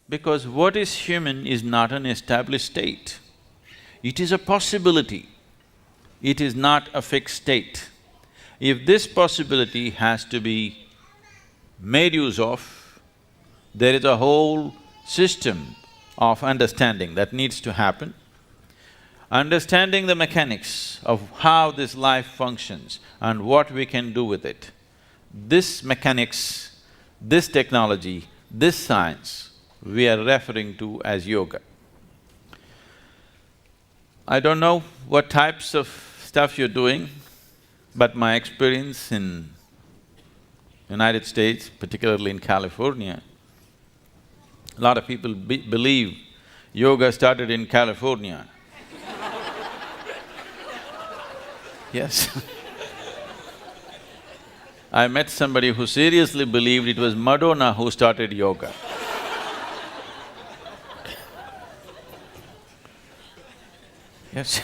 Because what is human is not an established state. It is a possibility. It is not a fixed state. If this possibility has to be made use of, there is a whole system of understanding that needs to happen. Understanding the mechanics of how this life functions and what we can do with it. This mechanics, this technology, this science, we are referring to as yoga. I don't know what types of stuff you're doing, but my experience in United States, particularly in California, a lot of people believe yoga started in California. Yes. I met somebody who seriously believed it was Madonna who started yoga. Yes.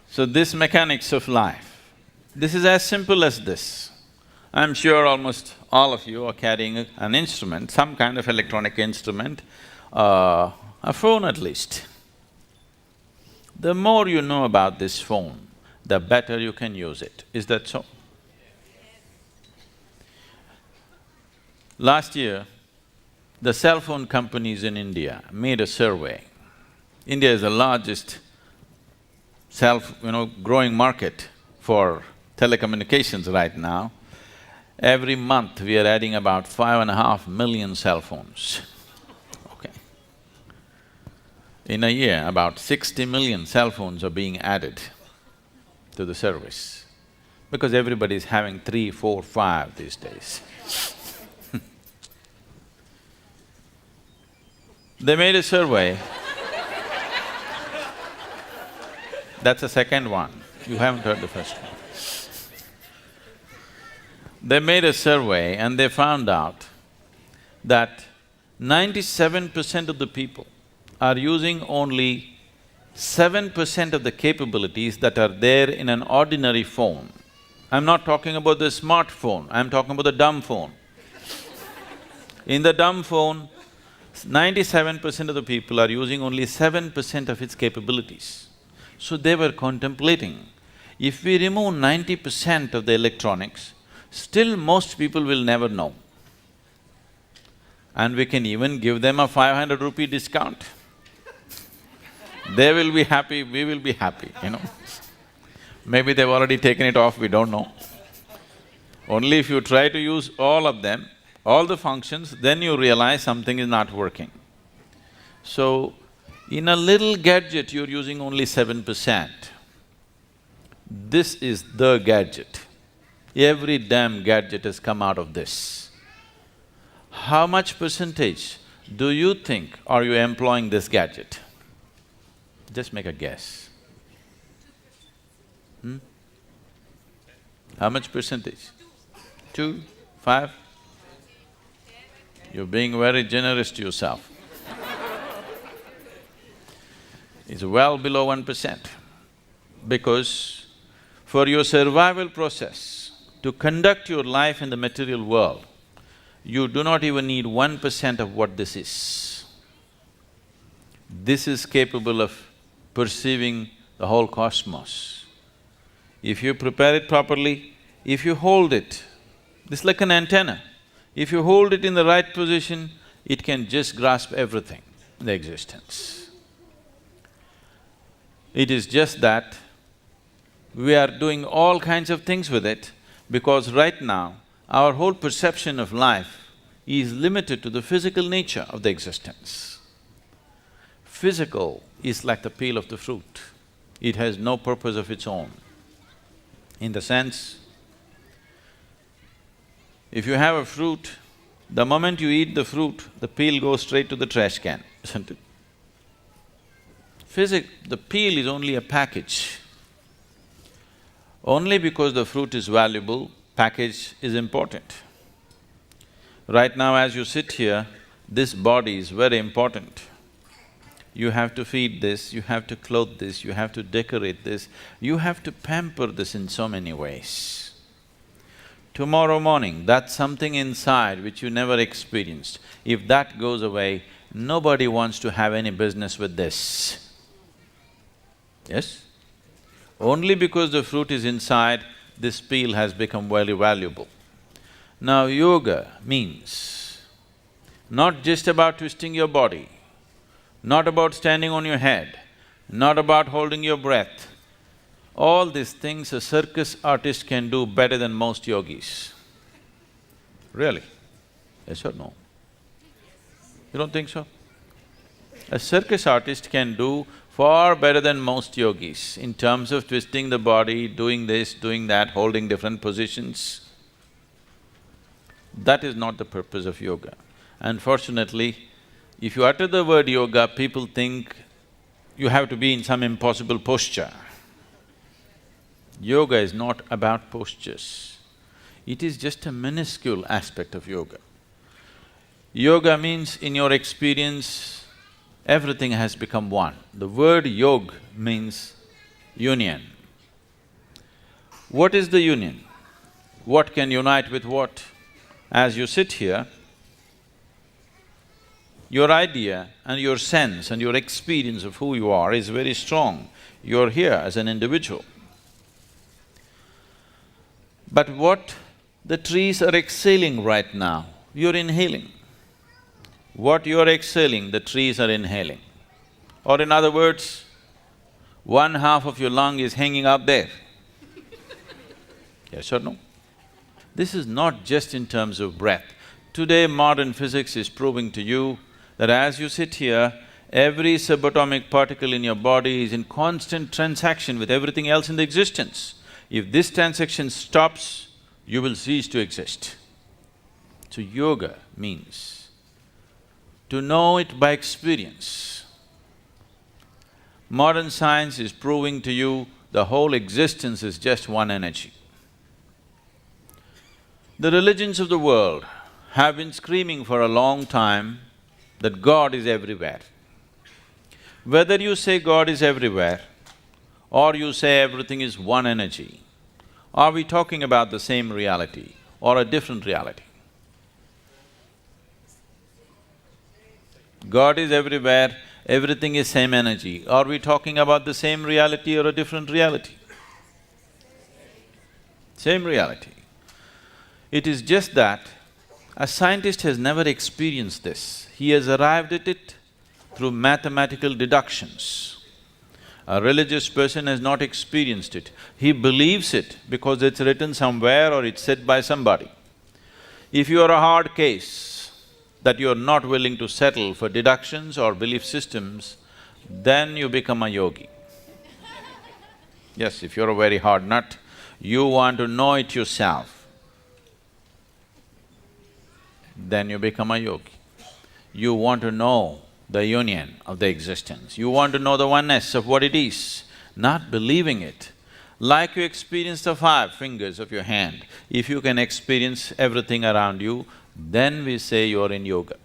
So this mechanics of life, this is as simple as this. I'm sure almost all of you are carrying an instrument, some kind of electronic instrument, a phone at least. The more you know about this phone, the better you can use it. Is that so? Last year, the cell phone companies in India made a survey. India is the largest growing market for telecommunications right now. Every month we are adding about 5.5 million cell phones, okay. In a year, about 60 million cell phones are being added to the service, because everybody is having 3, 4, 5 these days. They made a survey. That's the second one, you haven't heard the first one. They made a survey and they found out that 97% of the people are using only 7% of the capabilities that are there in an ordinary phone. I'm not talking about the smartphone, I'm talking about the dumb phone. In the dumb phone, 97% of the people are using only 7% of its capabilities. So they were contemplating, if we remove 90% of the electronics, still most people will never know. And we can even give them a 500 rupee discount. They will be happy, we will be happy, Maybe they've already taken it off, we don't know. Only if you try to use all of them, all the functions, then you realize something is not working. So, in a little gadget, you're using only 7%. This is the gadget. Every damn gadget has come out of this. How much percentage do you think are you employing this gadget? Just make a guess. How much percentage? 2, 5? You're being very generous to yourself. It's well below 1%, because for your survival process, to conduct your life in the material world, you do not even need 1% of what this is. This is capable of perceiving the whole cosmos. If you prepare it properly, if you hold it, this is like an antenna. If you hold it in the right position, it can just grasp everything in the existence. It is just that we are doing all kinds of things with it, because right now, our whole perception of life is limited to the physical nature of the existence. Physical is like the peel of the fruit. It has no purpose of its own. In the sense, if you have a fruit, the moment you eat the fruit, the peel goes straight to the trash can, isn't it? The peel is only a package. Only because the fruit is valuable, package is important. Right now as you sit here, this body is very important. You have to feed this, you have to clothe this, you have to decorate this, you have to pamper this in so many ways. Tomorrow morning, that's something inside which you never experienced. If that goes away, nobody wants to have any business with this. Yes? Only because the fruit is inside, this peel has become very valuable. Now, yoga means not just about twisting your body, not about standing on your head, not about holding your breath. All these things a circus artist can do better than most yogis. Really? Yes or no? You don't think so? A circus artist can do far better than most yogis in terms of twisting the body, doing this, doing that, holding different positions. That is not the purpose of yoga. Unfortunately, if you utter the word yoga, people think you have to be in some impossible posture. Yoga is not about postures. It is just a minuscule aspect of yoga. Yoga means, in your experience, everything has become one. The word yog means union. What is the union? What can unite with what? As you sit here, your idea and your sense and your experience of who you are is very strong. You're here as an individual. But what the trees are exhaling right now, you're inhaling. What you're exhaling, the trees are inhaling. Or in other words, one half of your lung is hanging out there. Yes or no? This is not just in terms of breath. Today, modern physics is proving to you that as you sit here, every subatomic particle in your body is in constant transaction with everything else in the existence. If this transaction stops, you will cease to exist. So yoga means to know it by experience. Modern science is proving to you the whole existence is just one energy. The religions of the world have been screaming for a long time that God is everywhere. Whether you say God is everywhere or you say everything is one energy, are we talking about the same reality or a different reality? God is everywhere, everything is same energy. Are we talking about the same reality or a different reality? Same reality. It is just that a scientist has never experienced this. He has arrived at it through mathematical deductions. A religious person has not experienced it. He believes it because it's written somewhere or it's said by somebody. If you are a hard case that you are not willing to settle for deductions or belief systems, then you become a yogi. Yes, if you're a very hard nut, you want to know it yourself, then you become a yogi. You want to know the union of the existence. You want to know the oneness of what it is, not believing it. Like you experience the 5 fingers of your hand, if you can experience everything around you, then we say you're in yoga.